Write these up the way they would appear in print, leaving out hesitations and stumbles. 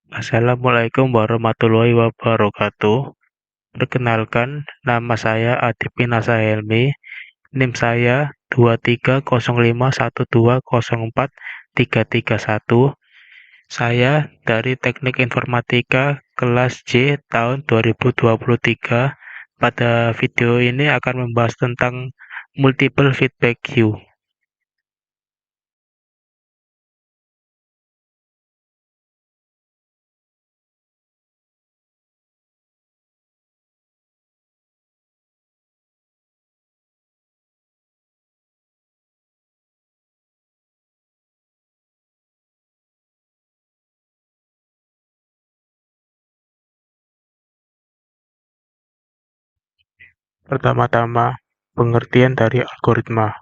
Assalamualaikum warahmatullahi wabarakatuh. Perkenalkan, nama saya Adipina Sahelmi, NIM saya 230512043331. Saya dari Teknik Informatika kelas C tahun 2023. Pada video ini akan membahas tentang multiple feedback queue. Pertama-tama, pengertian dari algoritma.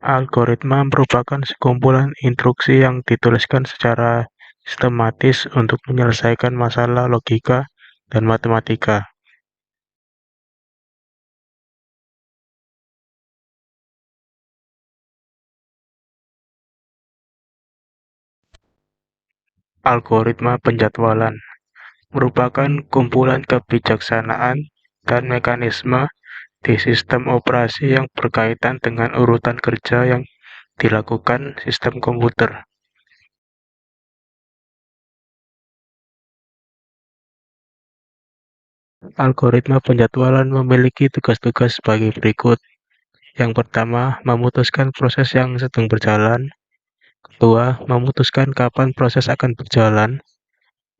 Algoritma merupakan sekumpulan instruksi yang dituliskan secara sistematis untuk menyelesaikan masalah logika dan matematika. Algoritma penjadwalan merupakan kumpulan kebijaksanaan dan mekanisme di sistem operasi yang berkaitan dengan urutan kerja yang dilakukan sistem komputer. Algoritma penjadwalan memiliki tugas-tugas sebagai berikut. Yang pertama, memutuskan proses yang sedang berjalan. Kedua, memutuskan kapan proses akan berjalan.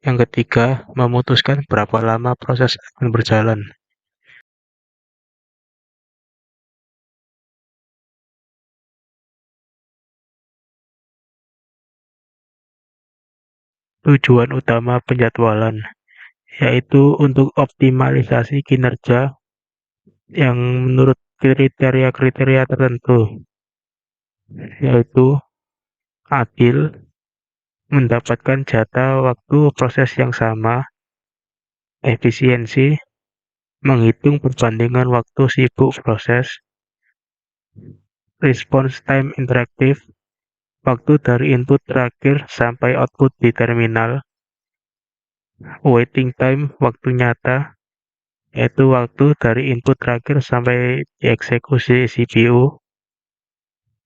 Yang ketiga, memutuskan berapa lama proses akan berjalan. Tujuan utama penjadwalan yaitu untuk optimalisasi kinerja yang menurut kriteria-kriteria tertentu, yaitu adil, mendapatkan jatah waktu proses yang sama, efisiensi, menghitung perbandingan waktu sibuk proses, response time interaktif, waktu dari input terakhir sampai output di terminal, waiting time, waktu nyata, yaitu waktu dari input terakhir sampai dieksekusi CPU,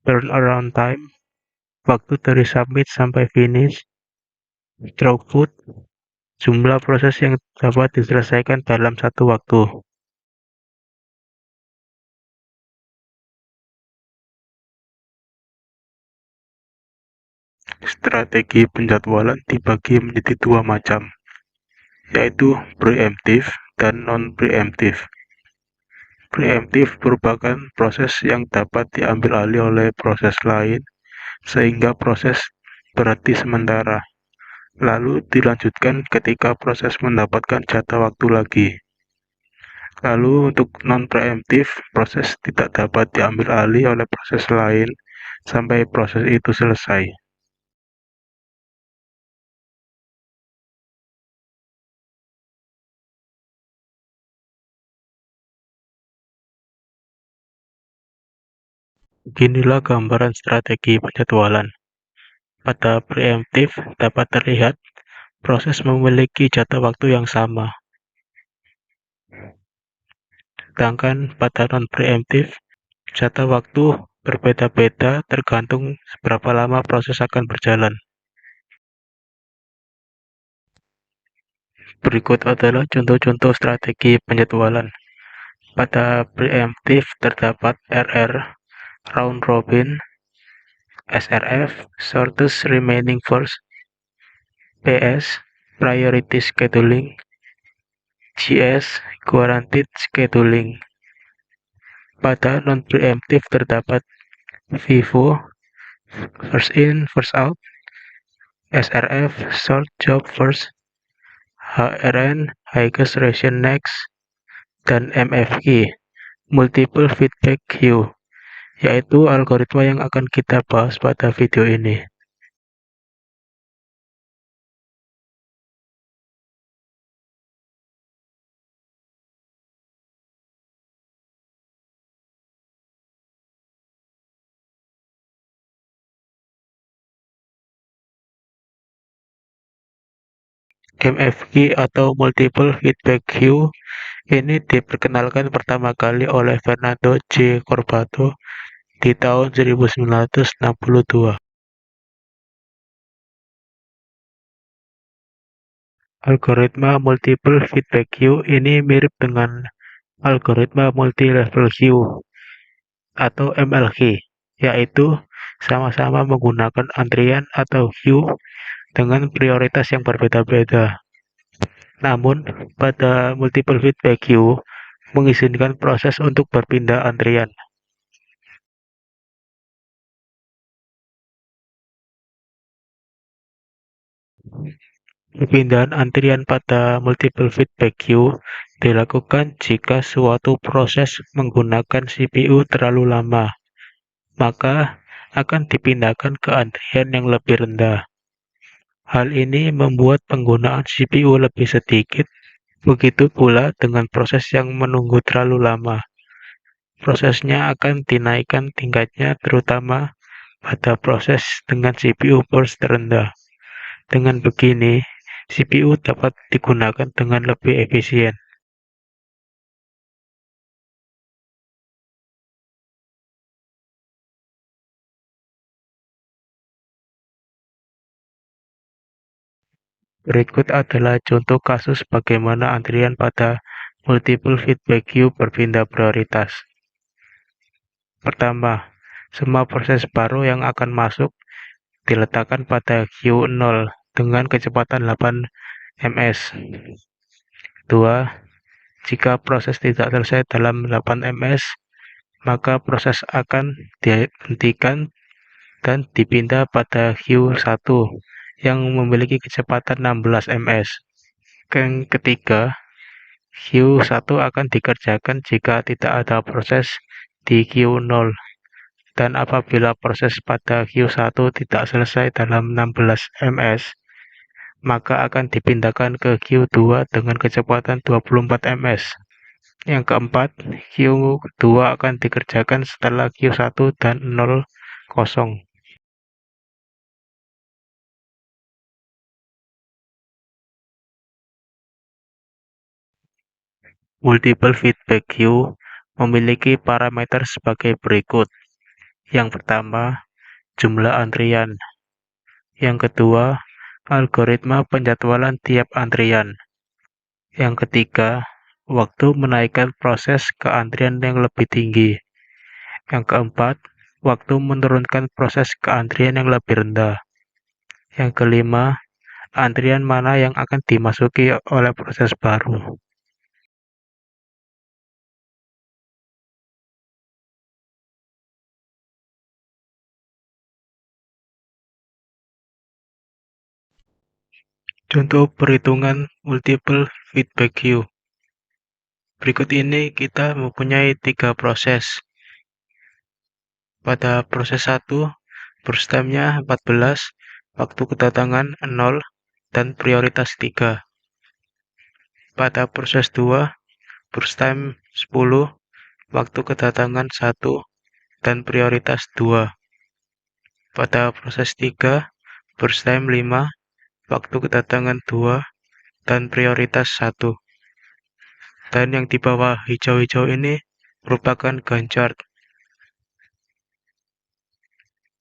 turnaround time, waktu dari submit sampai finish, throughput, jumlah proses yang dapat diselesaikan dalam satu waktu. Strategi penjadwalan dibagi menjadi dua macam, yaitu preemptif dan non-preemptif. Preemptif merupakan proses yang dapat diambil alih oleh proses lain, sehingga proses berhenti sementara, lalu dilanjutkan ketika proses mendapatkan jatah waktu lagi. Lalu untuk non-preemptif, proses tidak dapat diambil alih oleh proses lain sampai proses itu selesai. Beginilah gambaran strategi penjadwalan. Pada preemptif dapat terlihat proses memiliki jatah waktu yang sama. Sedangkan pada non-preemptif, jatah waktu berbeda-beda tergantung seberapa lama proses akan berjalan. Berikut adalah contoh-contoh strategi penjadwalan. Pada preemptif terdapat RR, round robin, SRF, shortest remaining first, PS, priority scheduling, GS, guaranteed scheduling. Pada non-preemptif terdapat FIFO, first in, first out, SRF, short job first, HRN, highest ration next, dan MFQ, multiple feedback queue, yaitu algoritma yang akan kita bahas pada video ini. MFQ atau Multiple Feedback Queue ini diperkenalkan pertama kali oleh Fernando J. Corbato di tahun 1962. Algoritma Multiple Feedback Queue ini mirip dengan algoritma multi-level queue atau MLQ, yaitu sama-sama menggunakan antrian atau queue dengan prioritas yang berbeda-beda. Namun, pada multiple feedback queue mengizinkan proses untuk berpindah antrian. Perpindahan antrian pada multiple feedback queue dilakukan jika suatu proses menggunakan CPU terlalu lama, maka akan dipindahkan ke antrian yang lebih rendah. Hal ini membuat penggunaan CPU lebih sedikit, begitu pula dengan proses yang menunggu terlalu lama. Prosesnya akan dinaikkan tingkatnya terutama pada proses dengan CPU burst terendah. Dengan begini, CPU dapat digunakan dengan lebih efisien. Berikut adalah contoh kasus bagaimana antrian pada multiple feedback queue berpindah prioritas. Pertama, semua proses baru yang akan masuk diletakkan pada queue 0 dengan kecepatan 8 ms. 2. Jika proses tidak selesai dalam 8 ms, maka proses akan dihentikan dan dipindah pada queue 1 yang memiliki kecepatan 16 ms. Yang ketiga, queue 1 akan dikerjakan jika tidak ada proses di queue 0, dan apabila proses pada queue 1 tidak selesai dalam 16 ms, maka akan dipindahkan ke queue 2 dengan kecepatan 24 ms. Yang keempat, queue 2 akan dikerjakan setelah queue 1 dan 0 kosong. Multiple feedback queue memiliki parameter sebagai berikut. Yang pertama, jumlah antrian. Yang kedua, algoritma penjadwalan tiap antrian. Yang ketiga, waktu menaikkan proses ke antrian yang lebih tinggi. Yang keempat, waktu menurunkan proses ke antrian yang lebih rendah. Yang kelima, antrian mana yang akan dimasuki oleh proses baru. Contoh perhitungan multiple feedback queue. Berikut ini kita mempunyai 3 proses. Pada proses 1, burst time-nya 14, waktu kedatangan 0, dan prioritas 3. Pada proses 2, burst time 10, waktu kedatangan 1, dan prioritas 2. Pada proses 3, burst time 5, waktu kedatangan 2, dan prioritas 1. Dan yang di bawah hijau-hijau ini merupakan Gantt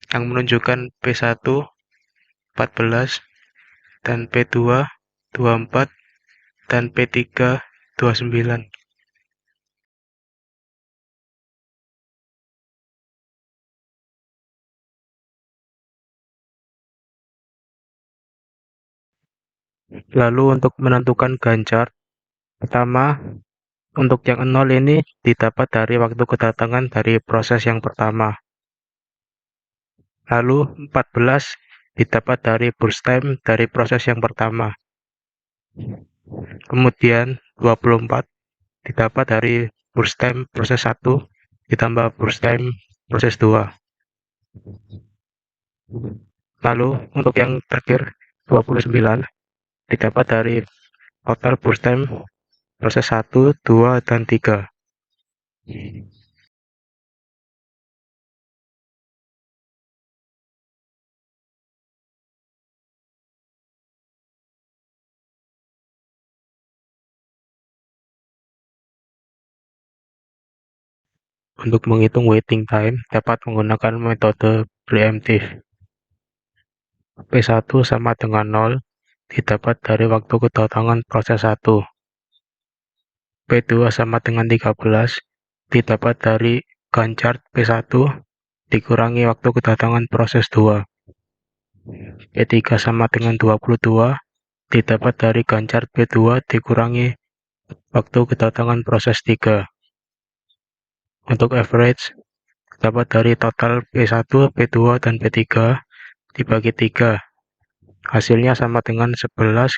yang menunjukkan P1 14 dan P2 24 dan P3 29. Lalu untuk menentukan Gantt, pertama untuk yang 0 ini didapat dari waktu kedatangan dari proses yang pertama. Lalu 14 didapat dari burst time dari proses yang pertama. Kemudian 24 didapat dari burst time proses 1 ditambah burst time proses 2. Lalu untuk yang terakhir 29 didapat dari total burst time proses 1, 2, dan 3. Untuk menghitung waiting time, dapat menggunakan metode preemptive. P1 sama dengan 0 didapat dari waktu kedatangan proses 1. P2 sama dengan 13 didapat dari gancar P1 dikurangi waktu kedatangan proses 2. P3 sama dengan 22 didapat dari gancar P2 dikurangi waktu kedatangan proses 3. Untuk average, dapat dari total P1, P2, dan P3 dibagi 3. Hasilnya sama dengan 11,66.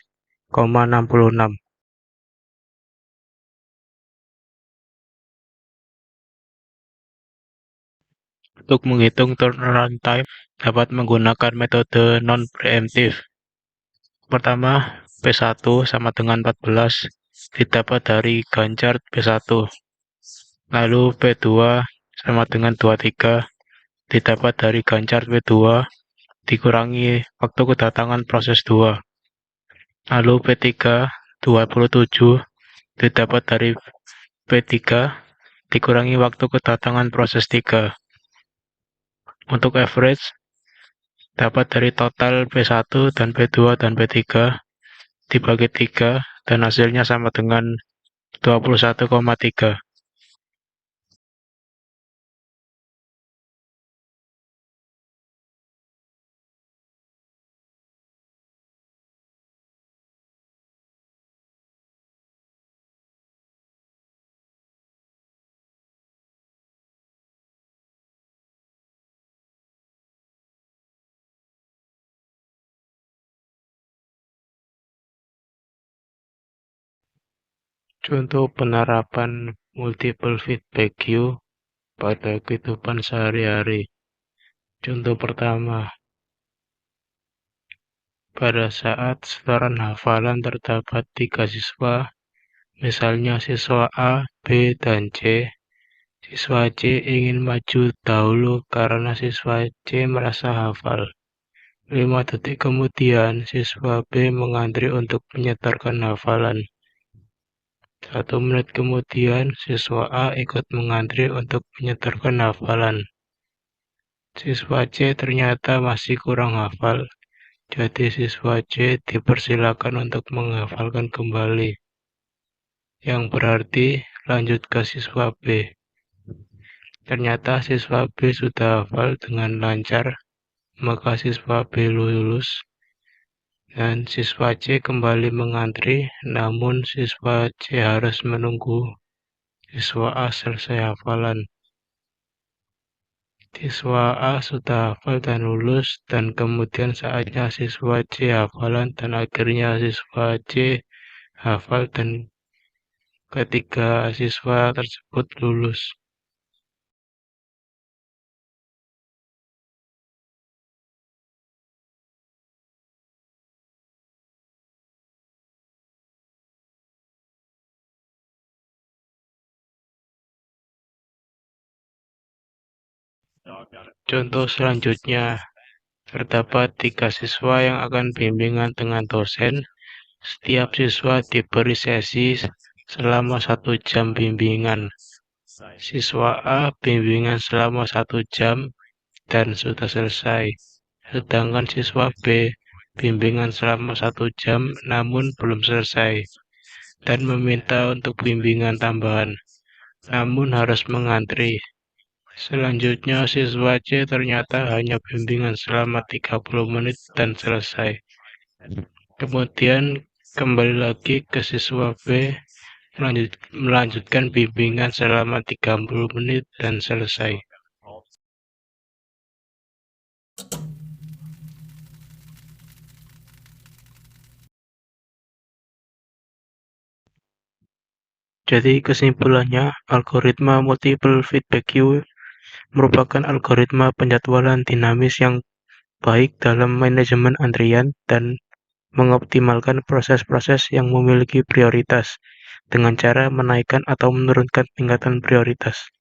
Untuk menghitung turnaround time, dapat menggunakan metode non-preemptive. Pertama, P1 sama dengan 14 didapat dari gancar P1. Lalu P2 sama dengan 23 didapat dari gancar P2 dikurangi waktu kedatangan proses 2. Lalu P3 27 didapat dari P3 dikurangi waktu kedatangan proses 3. Untuk average, dapat dari total P1 dan P2 dan P3 dibagi 3 dan hasilnya sama dengan 21,3. Contoh penerapan multiple feedback queue pada kehidupan sehari-hari. Contoh pertama, pada saat setoran hafalan terdapat 3 siswa, misalnya siswa A, B, dan C. Siswa C ingin maju dahulu karena siswa C merasa hafal. 5 detik kemudian, siswa B mengantri untuk menyetorkan hafalan. 1 menit kemudian, siswa A ikut mengantri untuk menyetorkan hafalan. Siswa C ternyata masih kurang hafal, jadi siswa C dipersilakan untuk menghafalkan kembali, yang berarti lanjut ke siswa B. Ternyata siswa B sudah hafal dengan lancar, maka siswa B lulus, dan siswa C kembali mengantri, namun siswa C harus menunggu siswa A selesai hafalan. Siswa A sudah hafal dan lulus, dan kemudian saatnya siswa C hafalan, dan akhirnya siswa C hafal, dan ketiga siswa tersebut lulus. Contoh selanjutnya, terdapat 3 siswa yang akan bimbingan dengan dosen. Setiap siswa diberi sesi selama 1 jam bimbingan. Siswa A bimbingan selama 1 jam dan sudah selesai. Sedangkan siswa B bimbingan selama 1 jam namun belum selesai dan meminta untuk bimbingan tambahan, namun harus mengantri. Selanjutnya, siswa C ternyata hanya bimbingan selama 30 menit dan selesai. Kemudian kembali lagi ke siswa B melanjutkan bimbingan selama 30 menit dan selesai. Jadi kesimpulannya, algoritma multiple feedback queue merupakan algoritma penjadwalan dinamis yang baik dalam manajemen antrian dan mengoptimalkan proses-proses yang memiliki prioritas dengan cara menaikkan atau menurunkan tingkatan prioritas.